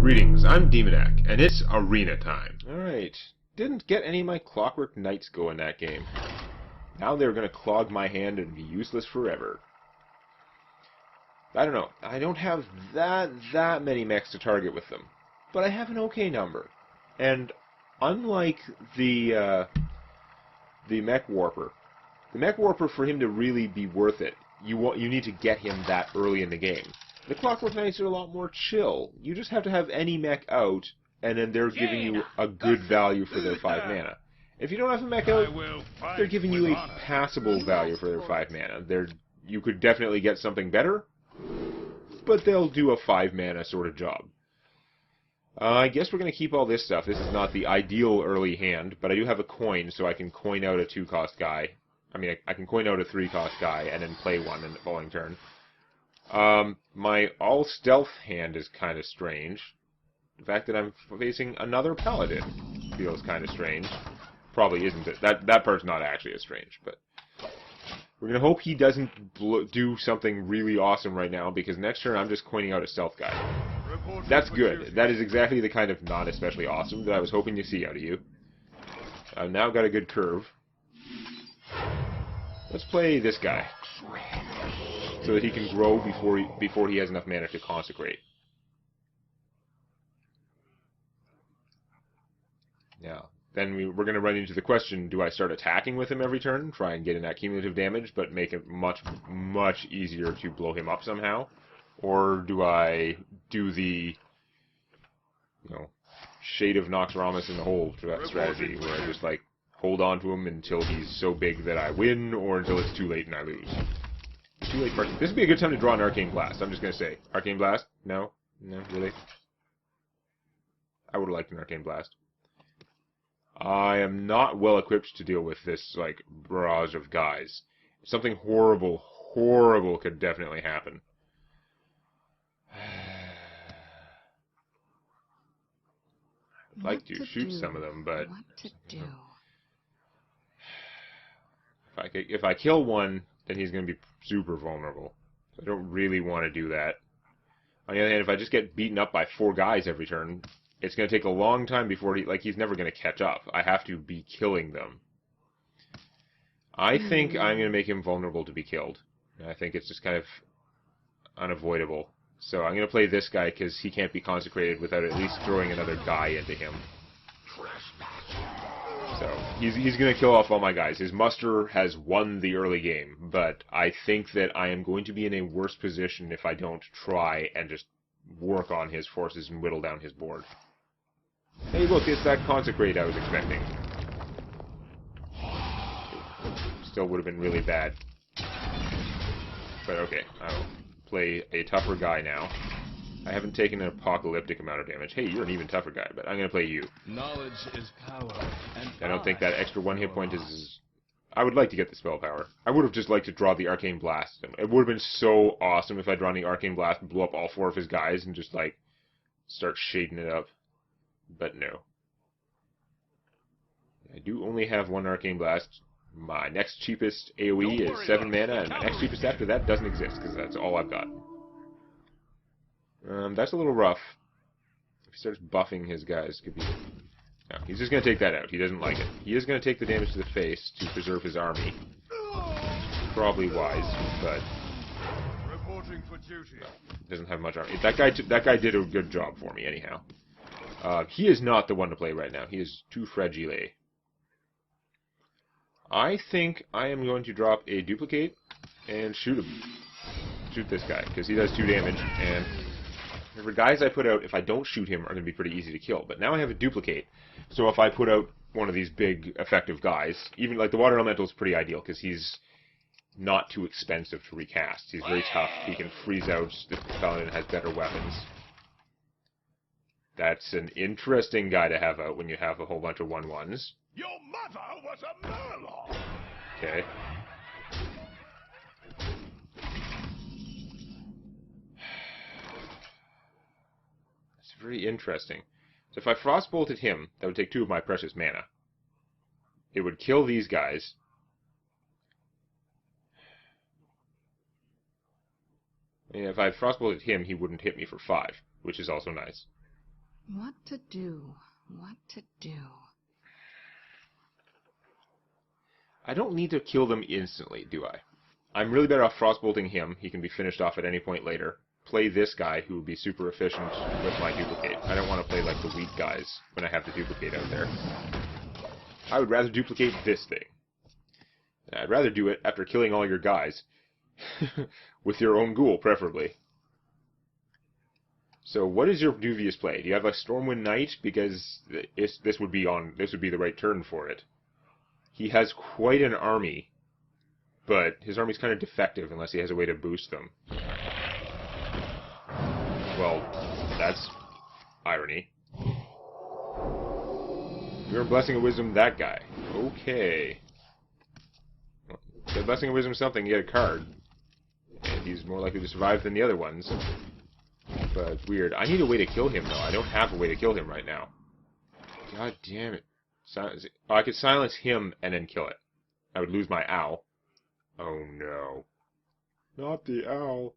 Greetings, I'm Demonac, and it's arena time. Alright, didn't get any of my Clockwork Knights going that game. Now they're going to clog my hand and be useless forever. I don't know, I don't have that many mechs to target with them, but I have an okay number. And unlike the Mech Warper, for him to really be worth it, you need to get him that early in the game. The Clockwork Knights are a lot more chill. You just have to have any mech out, and then they're giving you a good value for their 5 mana. If you don't have a mech out, they're giving you a passable value for their 5 mana. You could definitely get something better, but they'll do a 5 mana sort of job. I guess we're going to keep all this stuff. This is not the ideal early hand, but I do have a coin, so I can coin out a 2-cost guy. I mean, I can coin out a 3-cost guy and then play one in the following turn. My all-stealth hand is kind of strange. The fact that I'm facing another paladin feels kind of strange. Probably isn't it. That part's not actually as strange, but we're going to hope he doesn't do something really awesome right now, because next turn I'm just coining out a stealth guy. That's good. That is exactly the kind of not especially awesome that I was hoping to see out of you. I've now got a good curve. Let's play this guy, so that he can grow before he has enough mana to consecrate. Now, then we're going to run into the question, do I start attacking with him every turn, try and get in that cumulative damage, but make it much easier to blow him up somehow? Or do I do the, Shade of Noxramas in the hole strategy, where I just, hold on to him until he's so big that I win, or until it's too late and I lose? Too late for... This would be a good time to draw an Arcane Blast, I'm just going to say. Arcane Blast? No? No, really? I would have liked an Arcane Blast. I am not well equipped to deal with this, barrage of guys. Something horrible could definitely happen. I'd like to shoot some of them, but... What to do? If I kill one, then he's going to be super vulnerable. So I don't really want to do that. On the other hand, if I just get beaten up by 4 guys every turn, it's going to take a long time before he's never going to catch up. I have to be killing them. I think I'm going to make him vulnerable to be killed. I think it's just kind of unavoidable. So I'm going to play this guy because he can't be consecrated without at least throwing another guy into him. So he's going to kill off all my guys. His muster has won the early game, but I think that I am going to be in a worse position if I don't try and just work on his forces and whittle down his board. Hey, look, it's that consecrate I was expecting. Still would have been really bad. But okay, I'll play a tougher guy now. I haven't taken an apocalyptic amount of damage. Hey, you're an even tougher guy, but I'm going to play you. Knowledge is power, and I don't think that extra 1 hit point is... I would like to get the spell power. I would have just liked to draw the Arcane Blast. It would have been so awesome if I'd drawn the Arcane Blast and blew up all 4 of his guys and just, start shading it up. But no. I do only have 1 Arcane Blast. My next cheapest AoE is 7 mana, and my next cheapest after that doesn't exist, because that's all I've got. That's a little rough. If he starts buffing his guys, could be... No, he's just going to take that out. He doesn't like it. He is going to take the damage to the face to preserve his army. Probably wise, but... reporting for duty. Doesn't have much army. That guy did a good job for me, anyhow. He is not the one to play right now. He is too fragile. I think I am going to drop a duplicate and shoot him. Shoot this guy, because he does 2 damage, and... the guys I put out, if I don't shoot him, are going to be pretty easy to kill. But now I have a duplicate, so if I put out one of these big, effective guys, even the Water Elemental is pretty ideal, because he's not too expensive to recast. He's very tough. He can freeze out. This paladin has better weapons. That's an interesting guy to have out when you have a whole bunch of 1/1s. Your mother was a Murloc! Okay. Very interesting. So if I frostbolted him, that would take 2 of my precious mana. It would kill these guys. And if I frostbolted him, he wouldn't hit me for 5, which is also nice. What to do? What to do? I don't need to kill them instantly, do I? I'm really better off frostbolting him. He can be finished off at any point later. Play this guy, who will be super efficient with my duplicate. I don't want to play like the weak guys when I have to duplicate out there. I would rather duplicate this thing. And I'd rather do it after killing all your guys. With your own ghoul, preferably. So, what is your dubious play? Do you have a Stormwind Knight? Because this would be the right turn for it. He has quite an army, but his army's kind of defective unless he has a way to boost them. Well, that's irony. You're a Blessing of Wisdom that guy. Okay. Well, Blessing of Wisdom something, you get a card. And he's more likely to survive than the other ones. But weird. I need a way to kill him, though. I don't have a way to kill him right now. God damn it. Oh, I could silence him and then kill it. I would lose my owl. Oh no. Not the owl.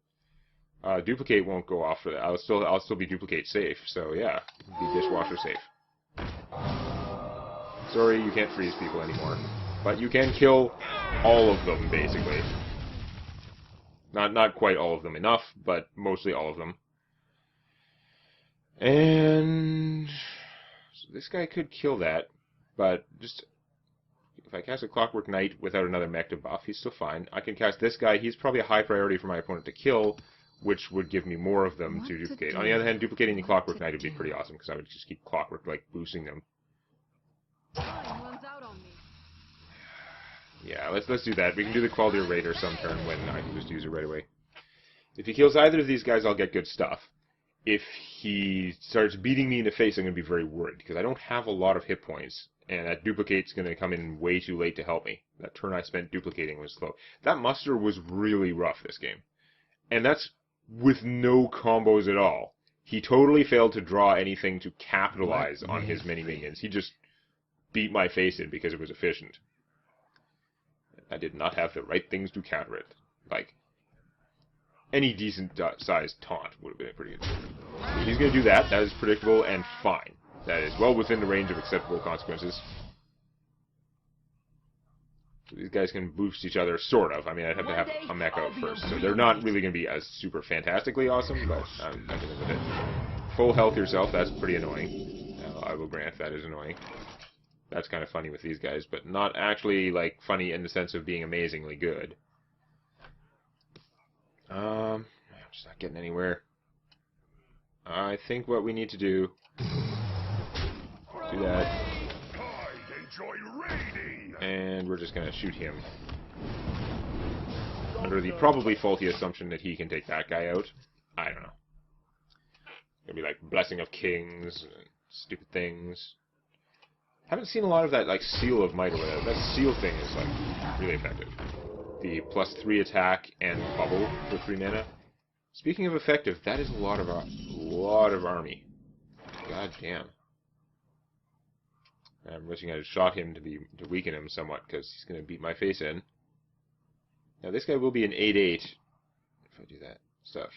Duplicate won't go off for that. I'll still be duplicate safe, so yeah. Be dishwasher safe. Sorry, you can't freeze people anymore. But you can kill all of them, basically. Not quite all of them enough, but mostly all of them. And so this guy could kill that, but just if I cast a Clockwork Knight without another mech to buff, he's still fine. I can cast this guy. He's probably a high priority for my opponent to kill, which would give me more of them to duplicate. On the other hand, duplicating the Clockwork Knight would be pretty awesome, because I would just keep Clockwork, like, boosting them. Yeah, let's do that. We can do the Quality of Raider some turn when I can just use it right away. If he kills either of these guys, I'll get good stuff. If he starts beating me in the face, I'm going to be very worried, because I don't have a lot of hit points, and that duplicate's going to come in way too late to help me. That turn I spent duplicating was slow. That muster was really rough this game. And that's with no combos at all. He totally failed to draw anything to capitalize on his many minions. He just beat my face in because it was efficient. I did not have the right things to counter it. Like, any decent-sized taunt would have been pretty good. If he's going to do that, that is predictable and fine. That is well within the range of acceptable consequences. So these guys can boost each other, sort of. I mean, I'd have to have a mech out first, so they're not really going to be as super fantastically awesome, but I can live with it. Full health yourself, that's pretty annoying. I will grant that is annoying. That's kind of funny with these guys, but not actually, like, funny in the sense of being amazingly good. I'm just not getting anywhere. I think what we need to do that. And we're just going to shoot him. Under the probably faulty assumption that he can take that guy out. I don't know. It'll be like Blessing of Kings, and stupid things. Haven't seen a lot of that, like, Seal of Might or whatever. That Seal thing is, like, really effective. The +3 attack and bubble for 3 mana. Speaking of effective, that is a lot of army. God damn. I'm wishing I had shot him to weaken him somewhat, because he's going to beat my face in. Now this guy will be an 8/8 if I do that stuff.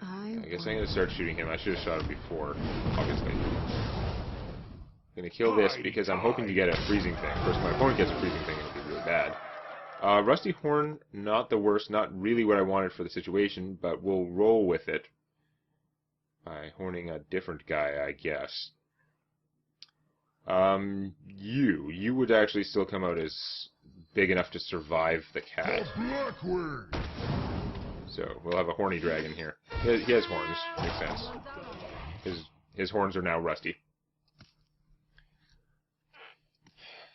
I guess I'm going to start shooting him. I should have shot him before, obviously. I'm going to kill this because I'm hoping to get a freezing thing. Of course, if my opponent gets a freezing thing, it'll be really bad. Rusty Horn, not the worst, not really what I wanted for the situation, but we'll roll with it by horning a different guy, I guess. You would actually still come out as big enough to survive the cat. So, we'll have a horny dragon here. He has horns, makes sense. His horns are now rusty.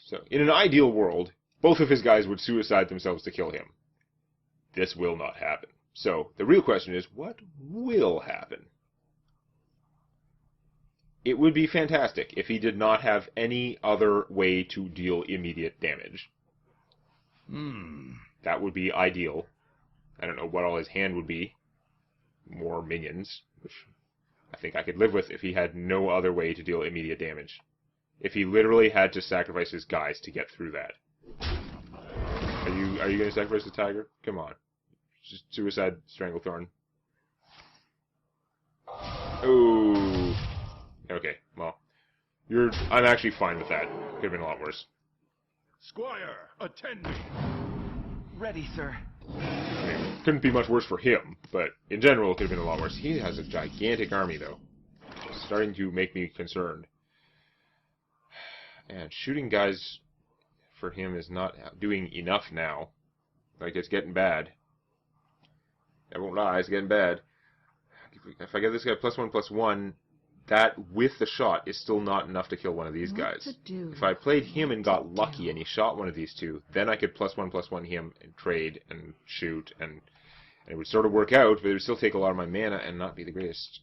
So, in an ideal world, both of his guys would suicide themselves to kill him. This will not happen. So, the real question is, what will happen? It would be fantastic if he did not have any other way to deal immediate damage. That would be ideal. I don't know what all his hand would be. More minions, which I think I could live with if he had no other way to deal immediate damage. If he literally had to sacrifice his guys to get through that. Are you going to sacrifice the tiger? Come on. Just Suicide Stranglethorn. Oh. Okay, well. I'm actually fine with that. Could have been a lot worse. Squire, attend me. Ready, sir. I mean, couldn't be much worse for him, but in general, it could have been a lot worse. He has a gigantic army, though. It's starting to make me concerned. And shooting guys for him is not doing enough now. Like, it's getting bad. I won't lie, it's getting bad. If I get this guy +1/+1, that with the shot is still not enough to kill one of these guys. If I played him and got lucky and he shot one of these two, then I could +1/+1 him and trade and shoot, and it would sort of work out, but it would still take a lot of my mana and not be the greatest.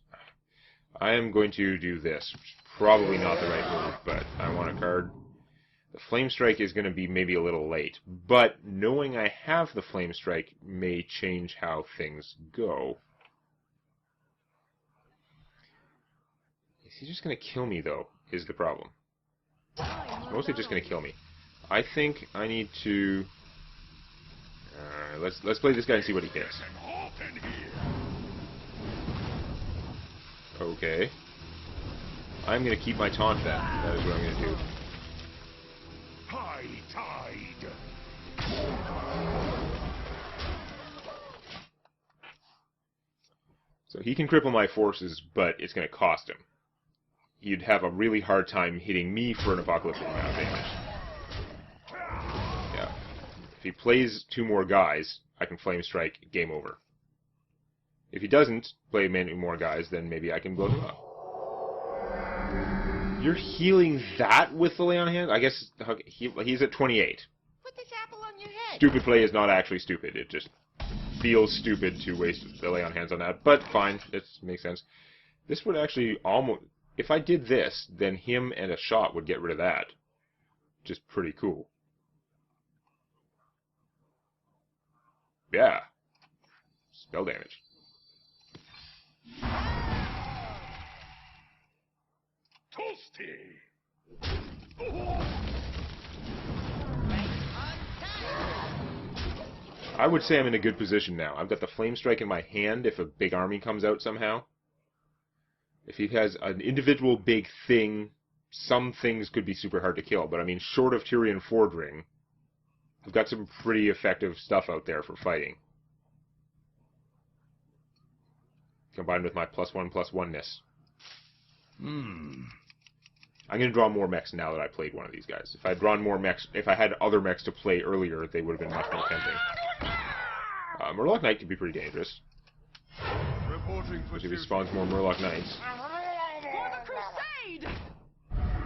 I am going to do this, which is probably not the right move, but I want a card. The Flame Strike is going to be maybe a little late, but knowing I have the Flame Strike may change how things go. Is he just going to kill me, though, is the problem. He's mostly just going to kill me. I think I need to... let's play this guy and see what he hits. Okay. I'm going to keep my taunt then. That is what I'm going to do. High tide. So he can cripple my forces, but it's going to cost him. You'd have a really hard time hitting me for an apocalyptic amount of damage. Yeah. If he plays two more guys, I can Flame Strike, game over. If he doesn't play many more guys, then maybe I can blow him up. You're healing that with the Lay on Hands? I guess he's at 28. Put this apple on your head. Stupid play is not actually stupid. It just feels stupid to waste the Lay on Hands on that. But fine, it makes sense. This would actually almost... If I did this, then him and a shot would get rid of that. Which is pretty cool. Yeah. Spell damage. Toasty. I would say I'm in a good position now. I've got the Flame Strike in my hand if a big army comes out somehow. If he has an individual big thing, some things could be super hard to kill. But I mean, short of Tyrion Fordring, I've got some pretty effective stuff out there for fighting. Combined with my +1/+1-ness. I'm going to draw more mechs now that I played one of these guys. If I had drawn more mechs, if I had other mechs to play earlier, they would have been much more tempting. Murloc Knight could be pretty dangerous. Especially if he spawns more Murloc Knights. For the crusade!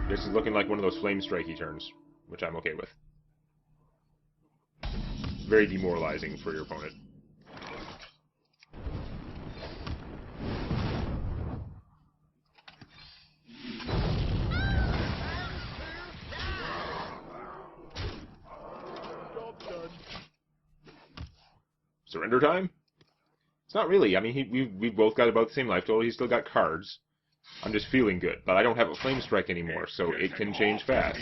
This is looking like one of those Flame Strikey turns, which I'm okay with. Very demoralizing for your opponent. Surrender time? It's not really. I mean, we both got about the same life total. He's still got cards. I'm just feeling good. But I don't have a Flame Strike anymore, so it can change fast.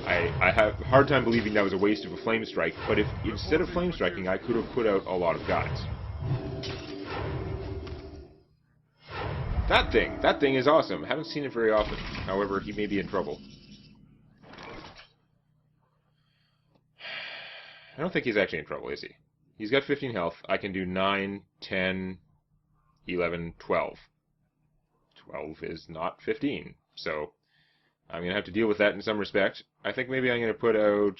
I have a hard time believing that was a waste of a Flame Strike, but if instead of Flame Striking, I could have put out a lot of guys. That thing is awesome. I haven't seen it very often. However, he may be in trouble. I don't think he's actually in trouble, is he? He's got 15 health. I can do 9, 10, 11, 12. 12 is not 15, so I'm going to have to deal with that in some respect. I think maybe I'm going to put out...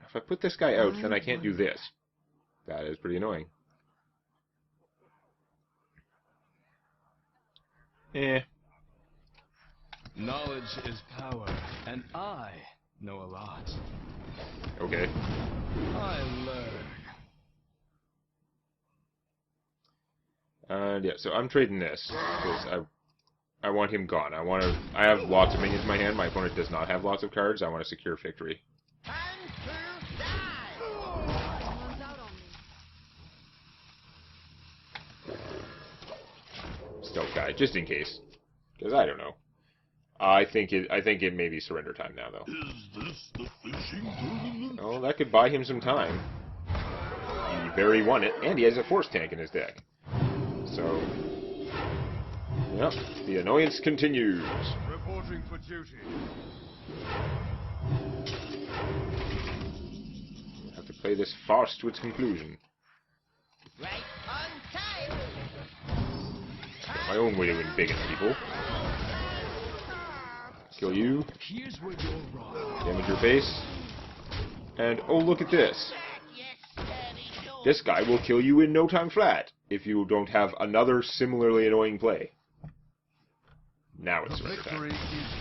If I put this guy out, then I can't do this. That is pretty annoying. Knowledge is power, and I know a lot. Okay. I learn. Yeah, so I'm trading this because I want him gone. I have lots of minions in my hand. My opponent does not have lots of cards. I want to secure victory. Stealth guy, just in case, because I don't know. I think it may be surrender time now, though. Is this the fishing tournament? Oh, that could buy him some time. very want it, and he has a force tank in his deck. So, yep, the annoyance continues. Reporting for duty. Have to play this farce to its conclusion. Right on time. My own way to win big at people. Kill you. Here's where you're wrong. Damage your base. And, oh, look at this. This guy will kill you in no time flat if you don't have another similarly annoying play. Now it's surrender Victory time. is yours.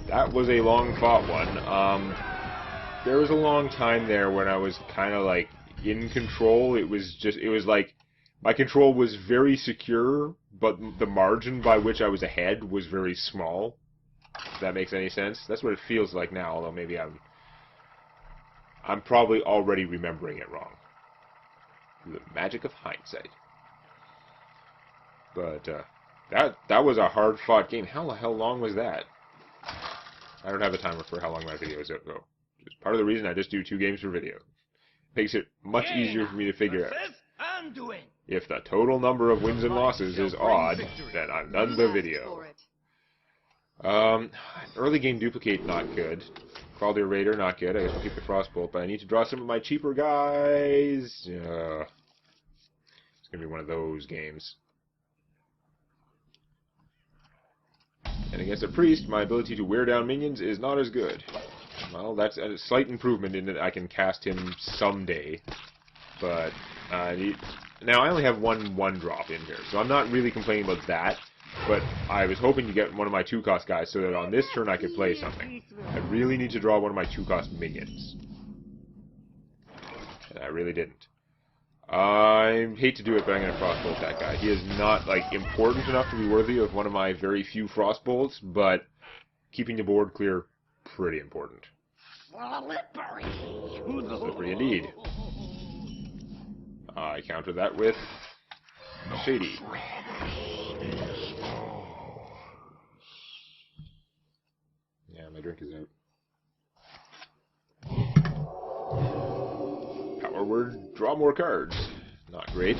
That was a long fought one. There was a long time there when I was kind of like in control. It was like my control was very secure, but the margin by which I was ahead was very small. If that makes any sense. That's what it feels like now, although maybe I'm probably already remembering it wrong. The magic of hindsight. But that was a hard-fought game. How the hell long was that? I don't have a timer for how long my videos go. It's part of the reason I just do 2 games per video. Makes it much easier for me to figure out. If the total number of wins and losses is odd, then I've done the video. Early game duplicate, not good. Crawler Raider, not good. I guess I'll keep the Frostbolt, but I need to draw some of my cheaper guys. It's gonna be one of those games. And against a priest, my ability to wear down minions is not as good. Well, that's a slight improvement in that I can cast him someday. But now I only have one drop in here, so I'm not really complaining about that. But I was hoping to get one of my 2-cost guys so that on this turn I could play something. I really need to draw one of my 2-cost minions. And I really didn't. I hate to do it, but I'm going to Frostbolt that guy. He is not, like, important enough to be worthy of one of my very few Frostbolts, but keeping the board clear, pretty important. Slippery indeed. I counter that with Shady. Yeah, my drink is out. Power word, draw more cards. Not great.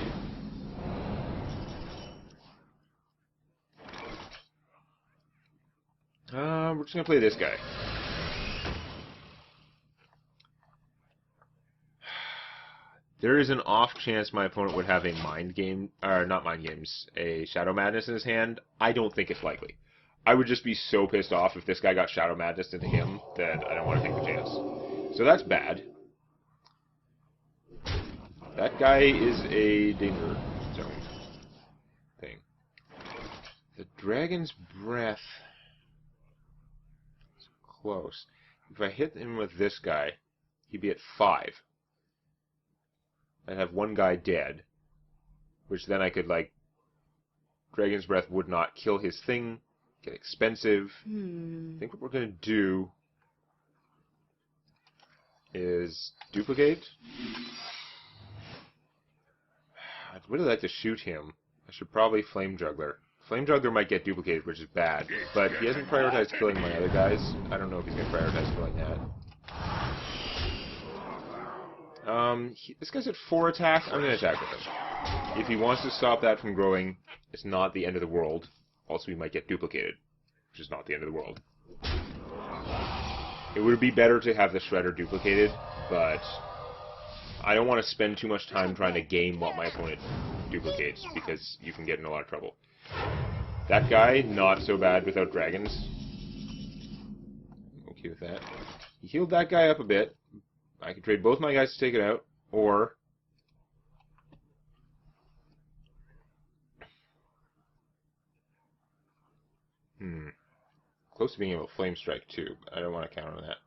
We're just gonna play this guy. There is an off chance my opponent would have a mind game, or not mind games, a Shadow Madness in his hand. I don't think it's likely. I would just be so pissed off if this guy got Shadow Madness into him that I don't want to take the chance. So that's bad. That guy is a danger zone thing. The Dragon's Breath is close. If I hit him with this guy, he'd be at 5. I'd have one guy dead, which then I could, like, Dragon's Breath would not kill his thing, get expensive. I think what we're going to do is duplicate. I'd really like to shoot him. I should probably Flame Juggler. Flame Juggler might get duplicated, which is bad, but he hasn't prioritized killing my other guys. I don't know if he's going to prioritize killing that. This guy's at 4 attack. I'm going to attack with him. If he wants to stop that from growing, it's not the end of the world. Also, he might get duplicated, which is not the end of the world. It would be better to have the Shredder duplicated, but I don't want to spend too much time trying to game what my opponent duplicates, because you can get in a lot of trouble. That guy, not so bad without dragons. I'm okay with that. He healed that guy up a bit. I could trade both my guys to take it out, or close to being able to Flame Strike too, but I don't want to count on that.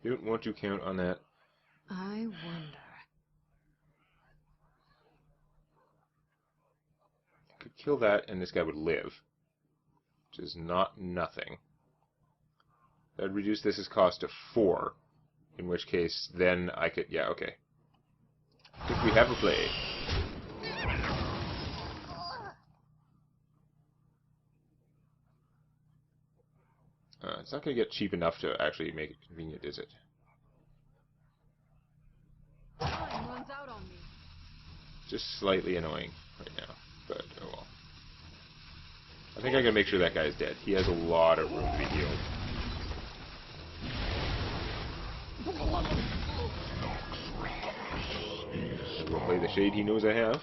You don't want to count on that. I wonder. I could kill that, and this guy would live, which is not nothing. That would reduce this cost to 4. In which case, then I could... Yeah, okay. I think we have a play. It's not going to get cheap enough to actually make it convenient, is it? Just slightly annoying right now, but oh well. I think I gotta make sure that guy's dead. He has a lot of room to be healed. I will play the shade he knows I have.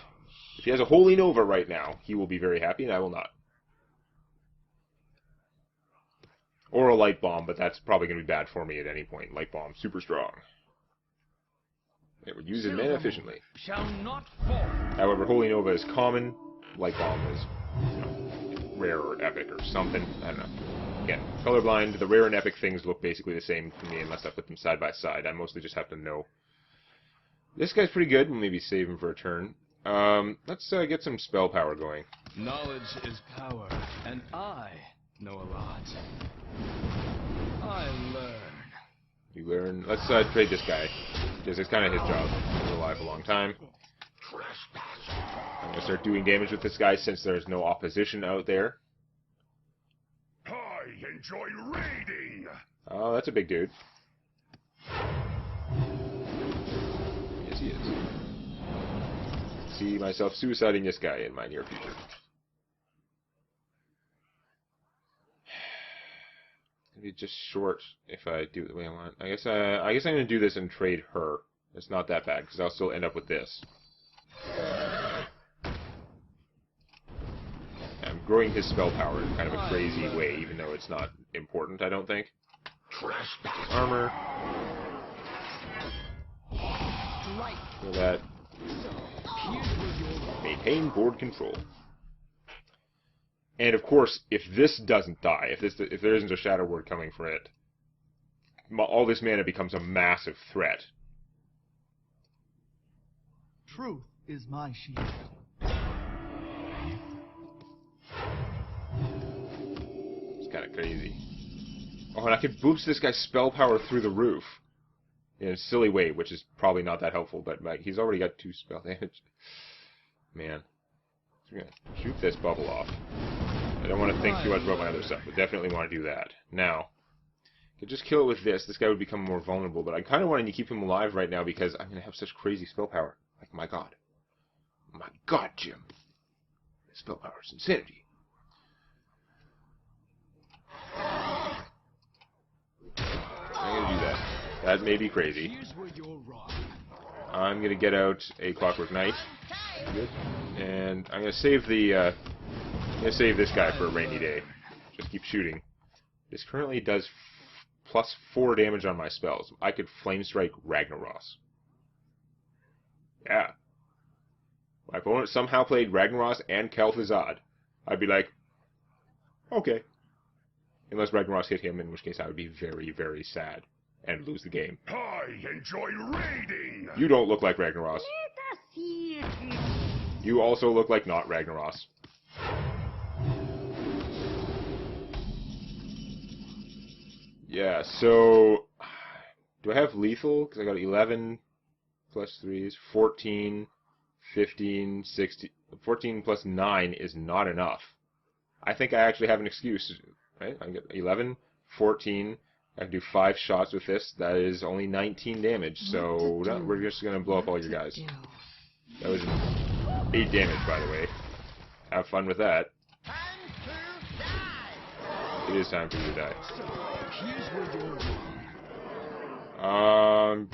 If he has a Holy Nova right now, he will be very happy, and I will not. Or a Light Bomb, but that's probably going to be bad for me at any point. Light Bomb, super strong. It would use his mana efficiently. Shall not fall. However, Holy Nova is common. Light Bomb is, you know, rare or epic or something. I don't know. Again, colorblind. The rare and epic things look basically the same to me unless I put them side by side. I mostly just have to know. This guy's pretty good. We'll maybe save him for a turn. Let's get some spell power going. Knowledge is power, and I know a lot. I learn. You learn. Let's trade this guy, because it's kind of his job. He's been alive a long time. I'm going to start doing damage with this guy since there's no opposition out there. I enjoy raiding. Oh, that's a big dude. Yes, he is. See myself suiciding this guy in my near future. Maybe just short if I do it the way I want. I guess I'm gonna do this and trade her. It's not that bad because I'll still end up with this. I'm growing his spell power in kind of a crazy way, even though it's not important. I don't think. Armor. Feel that. Maintain board control. And of course, if this doesn't die, if there isn't a Shadow Word coming for it, all this mana becomes a massive threat. Truth is my shield. It's kind of crazy. Oh, and I could boost this guy's spell power through the roof in a silly way, which is probably not that helpful. But like, he's already got 2 spell damage. Man, so we're gonna shoot this bubble off. I don't want to think too much about my other stuff, but definitely want to do that. Now, I could just kill it with this. This guy would become more vulnerable, but I kind of wanted to keep him alive right now because I'm going to have such crazy spell power. Like, my god. My god, Jim. Spell power is insanity. I'm going to do that. That may be crazy. I'm going to get out a Clockwork Knight. Good. And I'm going to save the... I'm going to save this guy for a rainy day. Just keep shooting. This currently does plus 4 damage on my spells. I could Flame Strike Ragnaros. Yeah. My opponent somehow played Ragnaros and Kel'Thuzad. I'd be like, okay. Unless Ragnaros hit him, in which case I would be very, very sad and lose the game. I enjoy raiding. You don't look like Ragnaros. You also look like not Ragnaros. Yeah, so do I have lethal? Because I got 11 plus 3 is 14, 15, 16. 14 plus 9 is not enough. I think I actually have an excuse. Right? I can get 11, 14. I can do 5 shots with this. That is only 19 damage. So we're just going to blow up all your guys. That was 8 damage, by the way. Have fun with that. It is time for you to die.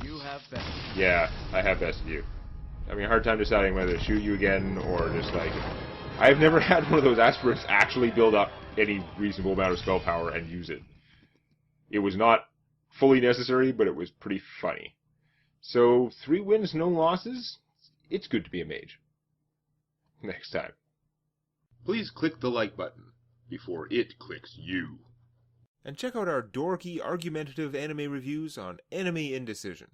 You have best. Yeah, I have best of you. Having a hard time deciding whether to shoot you again or just like... I've never had one of those aspirants actually build up any reasonable amount of spell power and use it. It was not fully necessary, but it was pretty funny. So, 3 wins, no losses. It's good to be a mage. Next time. Please click the like button before it clicks you. And check out our dorky, argumentative anime reviews on Anime Indecision.